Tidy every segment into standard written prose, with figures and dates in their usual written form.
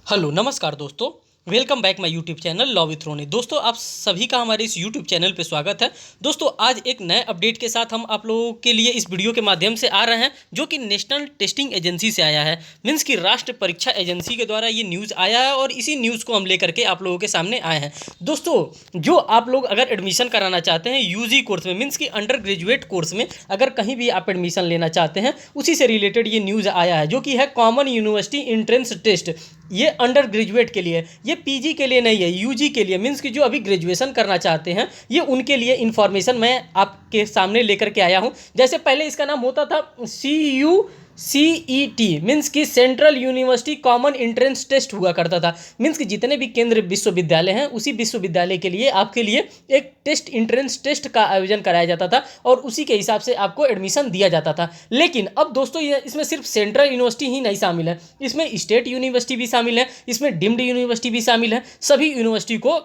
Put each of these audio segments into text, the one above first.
Hello नमस्कार दोस्तों। Welcome back my YouTube channel law with Roni. दोस्तों आप सभी का हमारे इस यूट्यूब चैनल पे स्वागत है। दोस्तों आज एक नए अपडेट के साथ हम आप लोगों के लिए इस वीडियो के माध्यम से आ रहे हैं, जो कि नेशनल टेस्टिंग एजेंसी से आया है। मीन्स की राष्ट्र परीक्षा एजेंसी के द्वारा ये न्यूज़ आया है और इसी न्यूज़ को हम लेकर के आप लोगों के सामने आए हैं। दोस्तों जो आप लोग अगर एडमिशन कराना चाहते हैं यूजी कोर्स में, मीन्स की अंडर ग्रेजुएट कोर्स में अगर कहीं भी आप एडमिशन लेना चाहते हैं, उसी से रिलेटेड ये न्यूज़ आया है, जो कि है कॉमन यूनिवर्सिटी एंट्रेंस टेस्ट। ये अंडर ग्रेजुएट के लिए, ये पीजी के लिए नहीं है, यूजी के लिए। मीन्स कि जो अभी ग्रेजुएशन करना चाहते हैं, ये उनके लिए इन्फॉर्मेशन मैं आपके सामने लेकर के आया हूँ। जैसे पहले इसका नाम होता था CUCET, मीन्स कि central university common entrance test हुआ करता था। मीन्स कि जितने भी केंद्र विश्वविद्यालय हैं, उसी विश्वविद्यालय के लिए आपके लिए एक टेस्ट एंट्रेंस टेस्ट का आयोजन कराया जाता था और उसी के हिसाब से आपको एडमिशन दिया जाता था। लेकिन अब दोस्तों ये इसमें सिर्फ सेंट्रल यूनिवर्सिटी ही नहीं शामिल है, इसमें स्टेट यूनिवर्सिटी भी शामिल है, इसमें डीम्ड यूनिवर्सिटी भी शामिल है। सभी यूनिवर्सिटी को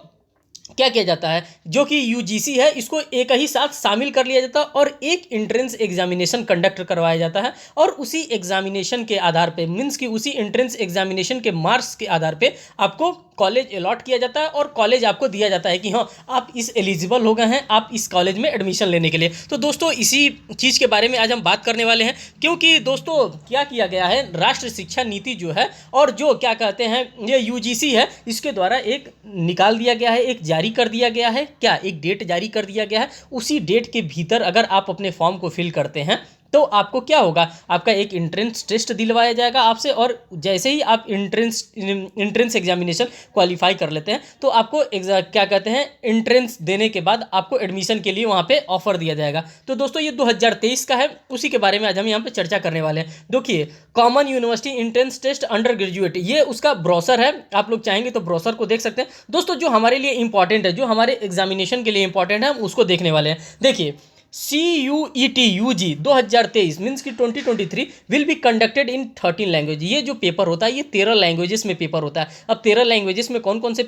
क्या किया जाता है, जो कि यूजीसी है, इसको एक ही साथ शामिल कर लिया जाता है और एक एंट्रेंस एग्जामिनेशन कंडक्ट करवाया जाता है। और उसी एग्जामिनेशन के आधार पे, मीन्स कि उसी एंट्रेंस एग्जामिनेशन के मार्क्स के आधार पे आपको कॉलेज अलॉट किया जाता है और कॉलेज आपको दिया जाता है कि हाँ आप इस एलिजिबल हो गए हैं आप इस कॉलेज में एडमिशन लेने के लिए। तो दोस्तों इसी चीज़ के बारे में आज हम बात करने वाले हैं, क्योंकि दोस्तों क्या किया गया है, राष्ट्रीय शिक्षा नीति जो है और जो क्या कहते हैं ये यूजीसी है, इसके द्वारा एक निकाल दिया गया है, एक जारी कर दिया गया है, क्या एक डेट जारी कर दिया गया है। उसी डेट के भीतर अगर आप अपने फॉर्म को फिल करते हैं तो आपको क्या होगा, आपका एक एंट्रेंस टेस्ट दिलवाया जाएगा आपसे, और जैसे ही आप एंट्रेंस एग्जामिनेशन क्वालिफाई कर लेते हैं तो आपको क्या कहते हैं एंट्रेंस देने के बाद आपको एडमिशन के लिए वहाँ पे ऑफर दिया जाएगा। तो दोस्तों ये 2023 का है, उसी के बारे में आज हम यहाँ पे चर्चा करने वाले हैं। देखिए common university entrance test undergraduate, ये उसका ब्रोशर है, आप लोग चाहेंगे तो ब्रोशर को देख सकते हैं। दोस्तों जो हमारे लिए इंपॉर्टेंट है, जो हमारे एग्जामिनेशन के लिए इंपॉर्टेंट है, हम उसको देखने वाले हैं। देखिए CUET UG 2023 मीन्स की 2023 will be conducted in 13 language. ये जो पेपर होता है ये 13 लैंग्वेजेस में पेपर होता है। अब 13 लैंग्वेजेस में कौन कौन से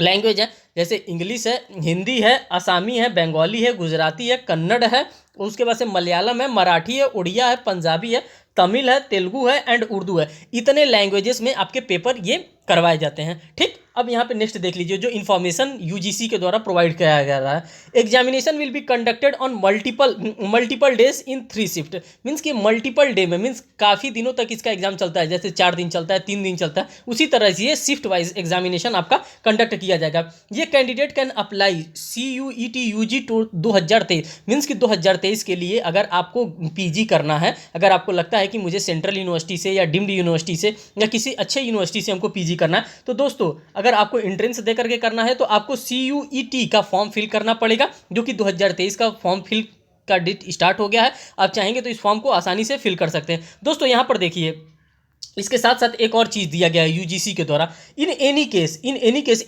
लैंग्वेज है, जैसे इंग्लिश है, हिंदी है, असामी है, बंगाली है, गुजराती है, कन्नड़ है, उसके बाद से मलयालम है, मराठी है, उड़िया है, पंजाबी है, तमिल है, तेलुगु है एंड उर्दू है। इतने लैंग्वेजेस में आपके पेपर ये करवाए जाते हैं। ठीक, अब यहाँ पे नेक्स्ट देख लीजिए जो इन्फॉर्मेशन यूजीसी के द्वारा प्रोवाइड किया गया है। Examination will be conducted on multiple days in 3 shift. Means कि मल्टीपल डे में, मीन्स काफ़ी दिनों तक इसका एग्जाम चलता है, जैसे 4 दिन चलता है, 3 दिन चलता है, उसी तरह से ये शिफ्ट वाइज एग्जामिनेशन आपका कंडक्ट किया जाएगा। ये candidate can apply CUET UG 2023, means कि 2023 के लिए अगर आपको पीजी करना है, अगर आपको लगता है कि मुझे सेंट्रल यूनिवर्सिटी से या डीम्ड यूनिवर्सिटी से या किसी अच्छे यूनिवर्सिटी से हमको पीजी करना है, तो दोस्तों अगर आपको एंट्रेंस दे करके करना है तो आपको CUET का फॉर्म फिल करना पड़ेगा, जो कि 2023 का फॉर्म फिल का डेट स्टार्ट हो गया है। आप चाहेंगे तो इस फॉर्म को आसानी से फिल कर सकते हैं। दोस्तों यहाँ पर देखिए इसके साथ साथ एक और चीज़ दिया गया है यूजीसी के द्वारा, in any case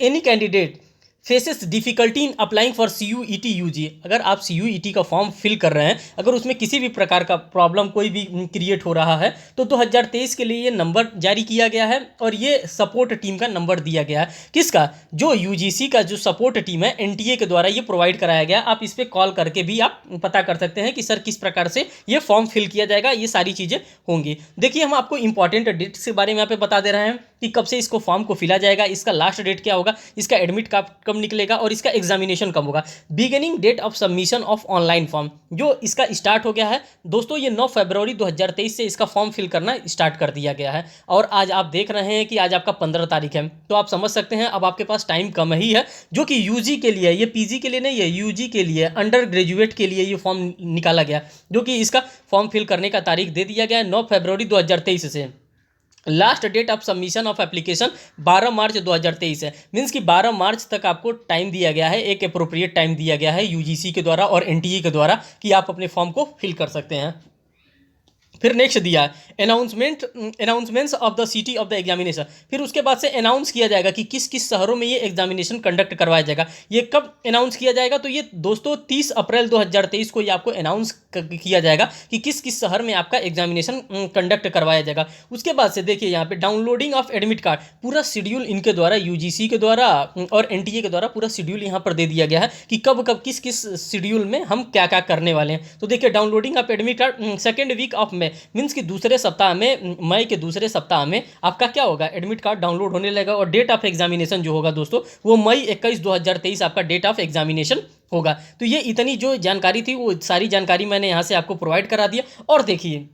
any candidate faces difficulty in applying for CUET UG। अगर आप CUET का फॉर्म फिल कर रहे हैं, अगर उसमें किसी भी प्रकार का प्रॉब्लम कोई भी क्रिएट हो रहा है, तो 2023 के लिए ये नंबर जारी किया गया है और ये सपोर्ट टीम का नंबर दिया गया है। किसका, जो यूजीसी का जो सपोर्ट टीम है NTA के द्वारा ये प्रोवाइड कराया गया। आप इस पर कॉल करके भी आप पता कर सकते हैं कि सर किस प्रकार से ये फॉर्म फिल किया जाएगा, ये सारी चीज़ें होंगी। देखिए हम आपको इंपॉर्टेंट डेट्स के बारे में यहाँ पे बता दे रहे हैं कि कब से इसको फॉर्म को फिला जाएगा, इसका लास्ट डेट क्या होगा, इसका एडमिट कब निकलेगा और इसका एग्जामिनेशन कब होगा। Beginning date of submission of online form, जो इसका स्टार्ट हो गया है दोस्तों, ये 9 फरवरी 2023 से इसका फॉर्म फिल करना स्टार्ट कर दिया गया है। और आज आप देख रहे हैं कि आज आपका 15 तारीख है, तो आप समझ सकते हैं अब आपके पास टाइम कम ही है, जो कि यूजी के लिए, ये पीजी के लिए नहीं है, यूजी के लिए अंडर ग्रेजुएट के लिए ये फॉर्म निकाला गया, जो कि इसका फॉर्म फिल करने का तारीख दे दिया गया है 9 फरवरी 2023 से। Last date of submission of application 12 March 2023 है। मीन्स कि 12 मार्च तक आपको टाइम दिया गया है, एक अप्रोप्रिएट टाइम दिया गया है यूजीसी के द्वारा और NTA के द्वारा कि आप अपने फॉर्म को फिल कर सकते हैं। फिर नेक्स्ट दिया है announcements of the city of the examination. फिर उसके बाद से अनाउंस किया जाएगा कि किस किस शहरों में ये एग्जामिनेशन कंडक्ट करवाया जाएगा। ये कब अनाउंस किया जाएगा, तो ये दोस्तों 30 अप्रैल 2023 को ये आपको अनाउंस किया जाएगा कि किस किस शहर में आपका एग्जामिनेशन कंडक्ट करवाया जाएगा। उसके बाद से देखिए यहाँ पे डाउनलोडिंग ऑफ एडमिट कार्ड, पूरा शेड्यूल इनके द्वारा यूजीसी के द्वारा और NTA के द्वारा पूरा शेड्यूल यहाँ पर दे दिया गया है कि कब कब किस किस शेड्यूल में हम क्या क्या करने वाले हैं। तो देखिए downloading of admit card 2nd week of May, है, मीन्स कि दूसरे सप्ताह में, मई के दूसरे सप्ताह में आपका क्या होगा, एडमिट कार्ड डाउनलोड होने लगेगा और डेट ऑफ एग्जामिनेशन जो होगा दोस्तों वो मई 21 2023 आपका डेट ऑफ एग्जामिनेशन होगा। तो ये इतनी जो जानकारी थी वो सारी जानकारी मैंने यहाँ से आपको प्रोवाइड करा दिया। और देखिए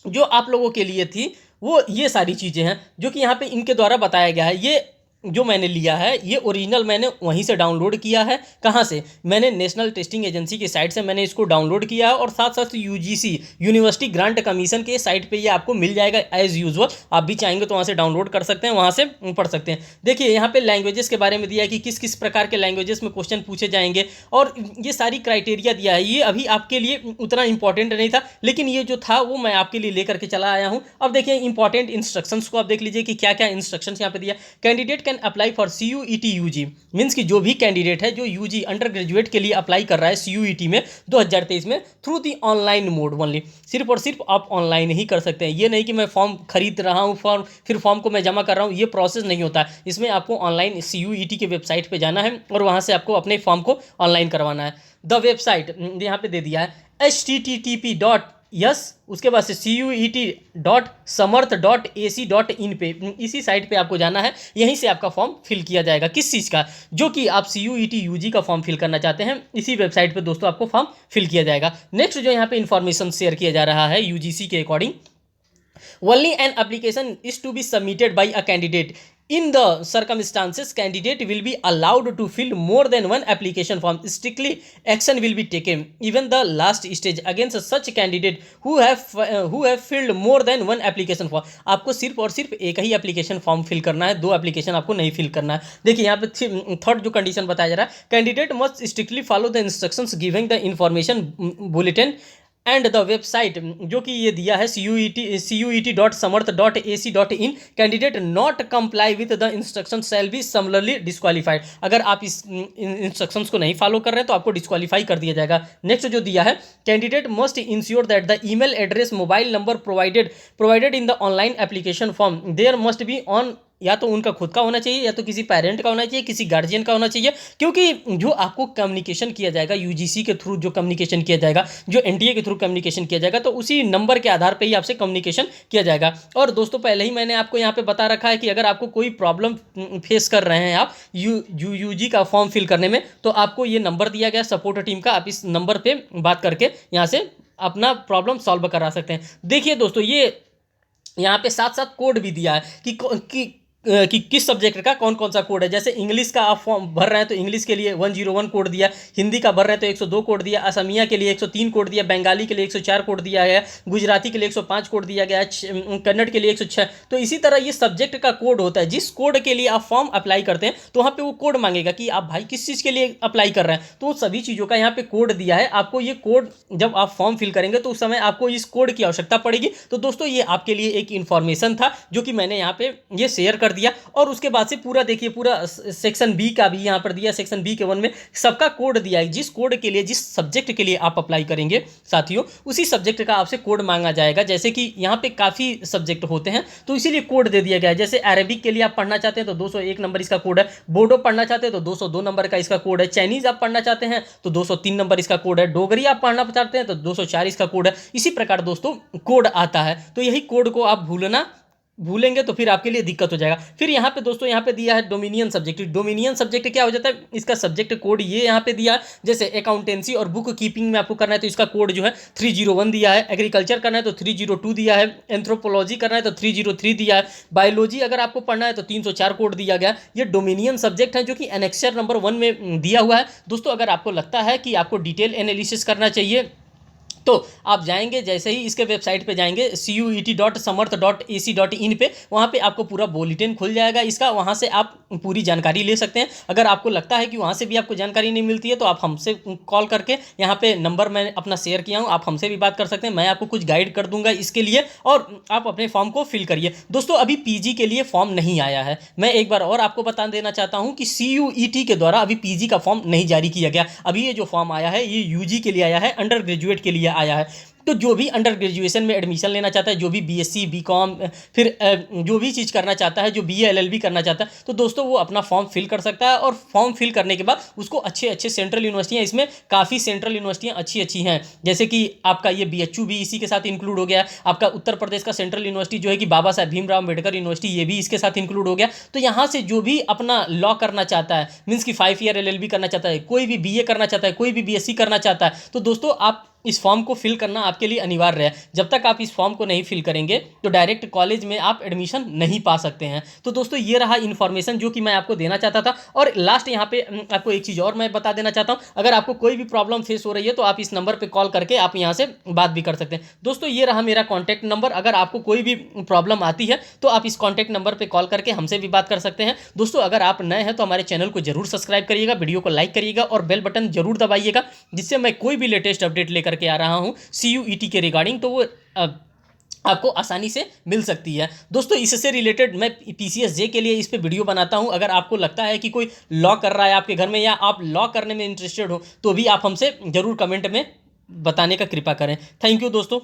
जो आप लोगों के लिए थी वो ये सारी चीज़ें हैं जो कि यहाँ पे इनके द्वारा बताया गया है। ये जो मैंने लिया है ये ओरिजिनल मैंने वहीं से डाउनलोड किया है। कहाँ से, मैंने नेशनल टेस्टिंग एजेंसी की साइट से मैंने इसको डाउनलोड किया है और साथ साथ यूजीसी यूनिवर्सिटी ग्रांट कमीशन के साइट पे ये आपको मिल जाएगा एज यूजुअल। आप भी चाहेंगे तो वहाँ से डाउनलोड कर सकते हैं, वहाँ से पढ़ सकते हैं। देखिए यहाँ पे लैंग्वेजेस के बारे में दिया है कि किस किस प्रकार के लैंग्वेजेस में क्वेश्चन पूछे जाएंगे और ये सारी क्राइटेरिया दिया है। ये अभी आपके लिए उतना इंपॉर्टेंट नहीं था, लेकिन ये जो था वो मैं आपके लिए लेकर के चला आया हूँ। अब देखिए इंपॉर्टेंट इंस्ट्रक्शंस को आप देख लीजिए कि क्या क्या इंस्ट्रक्शंस यहाँ पे दिया। Candidate can apply for CUET UG, means कि जो भी कैंडिडेट है जो यूजी अंडर ग्रेजुएट के लिए अप्लाई कर रहा है CUET में 2023 में through the online mode only, सिर्फ और सिर्फ आप ऑनलाइन ही कर सकते हैं। ये नहीं कि मैं फॉर्म खरीद रहा हूँ फिर फॉर्म को मैं जमा कर रहा हूँ, ये प्रोसेस नहीं होता। इसमें आपको ऑनलाइन CUET के वेबसाइट पे जाना है और वहाँ से आपको अपने फॉर्म को ऑनलाइन करवाना है। द वेबसाइट यहाँ पे दे दिया है http. उसके बाद से CUET.samarth.ac.in पे, इसी साइट पे आपको जाना है। यहीं से आपका फॉर्म फिल किया जाएगा। किस चीज़ का, जो कि आप CUET UG का फॉर्म फिल करना चाहते हैं, इसी वेबसाइट पे दोस्तों आपको फॉर्म फिल किया जाएगा। नेक्स्ट जो यहाँ पे इन्फॉर्मेशन शेयर किया जा रहा है UGC के according, only an application is to be submitted by a candidate. In the circumstances, candidate will be allowed to fill more than one application form. Strictly action will be taken, even the last stage, against such candidate who have filled more than one application form. आपको सिर्फ और सिर्फ एक ही application form fill करना है, दो application आपको नहीं फिल करना है। देखिए यहाँ पे थर्ड जो कंडीशन बताया जा रहा है, candidate must strictly follow the instructions giving the information bulletin and the website, जो कि ये दिया है CUET.samarth.ac.in। Candidate not comply with the instruction shall be similarly disqualified. अगर आप इस इंस्ट्रक्शंस को नहीं फॉलो कर रहे हैं तो आपको डिस्क्वालीफाई कर दिया जाएगा। नेक्स्ट जो दिया है, candidate must ensure that the email address mobile number provided in the online application form there must be on, या तो उनका खुद का होना चाहिए या तो किसी पेरेंट का होना चाहिए, किसी गार्जियन का होना चाहिए, क्योंकि जो आपको कम्युनिकेशन किया जाएगा यूजीसी के थ्रू, जो कम्युनिकेशन किया जाएगा, जो एनटीए के थ्रू कम्युनिकेशन किया जाएगा, तो उसी नंबर के आधार पे ही आपसे कम्युनिकेशन किया जाएगा। और दोस्तों पहले ही मैंने आपको यहाँ पे बता रखा है कि अगर आपको कोई प्रॉब्लम फेस कर रहे हैं आप यूजी का फॉर्म फिल करने में, तो आपको ये नंबर दिया गया सपोर्ट टीम का, आप इस नंबर पर बात करके यहाँ से अपना प्रॉब्लम सॉल्व करा सकते हैं। देखिए दोस्तों ये यहाँ पे साथ साथ कोड भी दिया है कि किस सब्जेक्ट का कौन कौन सा कोड है। जैसे इंग्लिश का आप फॉर्म भर रहे हैं तो इंग्लिश के लिए 101 कोड दिया, हिंदी का भर रहे हैं तो 102 कोड दिया, असमिया के लिए 103 कोड दिया, बंगाली के लिए 104 कोड दिया गया, गुजराती के लिए 105 कोड दिया गया, कन्नड़ के लिए 106। तो इसी तरह ये सब्जेक्ट का कोड होता है। जिस कोड के लिए आप फॉर्म अप्लाई करते हैं तो वहाँ पर वो कोड मांगेगा कि आप भाई किस चीज़ के लिए अप्लाई कर रहे हैं, तो सभी चीज़ों का यहाँ पे कोड दिया है। आपको ये कोड जब आप फॉर्म फिल करेंगे तो उस समय आपको इस कोड की आवश्यकता पड़ेगी। तो दोस्तों ये आपके लिए एक इन्फॉर्मेशन था जो कि मैंने यहाँ पे ये शेयर कर दिया। और उसके बाद से पूरा देखिए, पूरा सेक्शन बी का भी यहाँ पर दिया, सेक्शन बी के 1 में सबका कोड दिया है। जिस कोड के लिए, जिस सब्जेक्ट के लिए आप अप्लाई करेंगे साथियों, उसी सब्जेक्ट का आपसे कोड मांगा जाएगा। जैसे कि यहाँ पे काफ़ी सब्जेक्ट होते हैं तो इसीलिए कोड दे दिया गया है। जैसे अरेबिक के लिए आप पढ़ना चाहते हैं तो 201 नंबर इसका कोड है, बोडो पढ़ना चाहते हैं तो 202 नंबर का इसका कोड है, चाइनीज़ आप पढ़ना चाहते हैं तो 203 नंबर इसका कोड है, डोगरी आप पढ़ना चाहते हैं तो 204 इसका कोड है। इसी प्रकार दोस्तों कोड आता है, तो यही कोड को आप भूलेंगे तो फिर आपके लिए दिक्कत हो जाएगा। फिर यहाँ पे दोस्तों यहाँ पे दिया है डोमिनियन सब्जेक्ट। डोमिनियन सब्जेक्ट क्या हो जाता है, इसका सब्जेक्ट कोड ये यहाँ पे दिया है। जैसे अकाउंटेंसी और बुक कीपिंग में आपको करना है तो इसका कोड जो है 301 दिया है, एग्रीकल्चर करना है तो 302 दिया है, एंथ्रोपोलॉजी करना है तो 303 दिया है, बायोलॉजी अगर आपको पढ़ना है तो 304 कोड दिया गया। ये डोमिनियन सब्जेक्ट है जो कि एनेक्सर नंबर 1 में दिया हुआ है। दोस्तों अगर आपको लगता है कि आपको डिटेल एनालिसिस करना चाहिए तो आप जाएंगे, जैसे ही इसके वेबसाइट पे जाएंगे CUET.samarth.ac.in पे, वहाँ पे आपको पूरा बुलेटिन खुल जाएगा इसका, वहाँ से आप पूरी जानकारी ले सकते हैं। अगर आपको लगता है कि वहाँ से भी आपको जानकारी नहीं मिलती है तो आप हमसे कॉल करके, यहाँ पे नंबर मैं अपना शेयर किया हूँ, आप हमसे भी बात कर सकते हैं, मैं आपको कुछ गाइड कर दूंगा इसके लिए, और आप अपने फॉर्म को फिल करिए। दोस्तों अभी PG के लिए फॉर्म नहीं आया है। मैं एक बार और आपको बता देना चाहता हूँ कि CUET के द्वारा अभी PG का फॉर्म नहीं जारी किया गया। अभी ये जो फॉर्म आया है ये UG के लिए आया है, अंडर ग्रेजुएट के लिए आया है। तो जो भी अंडर ग्रेजुएशन में एडमिशन लेना चाहता है, जो भी बीएससी बीकॉम फिर जो भी चीज़ करना चाहता है, जो बीए एलएलबी करना चाहता है, तो दोस्तों वो अपना फॉर्म फिल कर सकता है। और फॉर्म फिल करने के बाद उसको अच्छे अच्छे सेंट्रल यूनिवर्सिटियाँ, इसमें काफ़ी सेंट्रल यूनिवर्सिटियाँ अच्छी अच्छी हैं, जैसे कि आपका ये बीएचयू भी इसी के साथ इंक्लूड हो गया। आपका उत्तर प्रदेश का सेंट्रल यूनिवर्सिटी जो है कि बाबा साहेब भीमराव अम्बेडकर यूनिवर्सिटी, ये भी इसके साथ इंक्लूड हो गया। तो यहाँ से जो भी अपना लॉ करना चाहता है, मीन्स कि 5 ईयर एलएलबी करना चाहता है, कोई भी बीए करना चाहता है, कोई भी बीएससी करना चाहता है, तो दोस्तों आप इस फॉर्म को फिल करना आपके लिए अनिवार्य है। जब तक आप इस फॉर्म को नहीं फिल करेंगे तो डायरेक्ट कॉलेज में आप एडमिशन नहीं पा सकते हैं। तो दोस्तों ये रहा इन्फॉर्मेशन जो कि मैं आपको देना चाहता था। और लास्ट यहाँ पे आपको एक चीज़ और मैं बता देना चाहता हूँ, अगर आपको कोई भी प्रॉब्लम फेस हो रही है तो आप इस नंबर पर कॉल करके आप यहाँ से बात भी कर सकते हैं। दोस्तों ये रहा मेरा कॉन्टैक्ट नंबर, अगर आपको कोई भी प्रॉब्लम आती है तो आप इस कॉन्टैक्ट नंबर पर कॉल करके हमसे भी बात कर सकते हैं। दोस्तों अगर आप नए हैं तो हमारे चैनल को जरूर सब्सक्राइब करिएगा, वीडियो को लाइक करिएगा और बेल बटन जरूर दबाइएगा, जिससे मैं कोई भी लेटेस्ट अपडेट लेकर के आ रहा हूँ CUET के रिगार्डिंग तो वो आपको आसानी से मिल सकती है। दोस्तों इससे रिलेटेड मैं PCSJ के लिए इस पे वीडियो बनाता हूं। अगर आपको लगता है कि कोई लॉ कर रहा है आपके घर में या आप लॉ करने में इंटरेस्टेड हो तो भी आप हमसे ज़रूर कमेंट में बताने का कृपा करें। थैंक यू दोस्तों।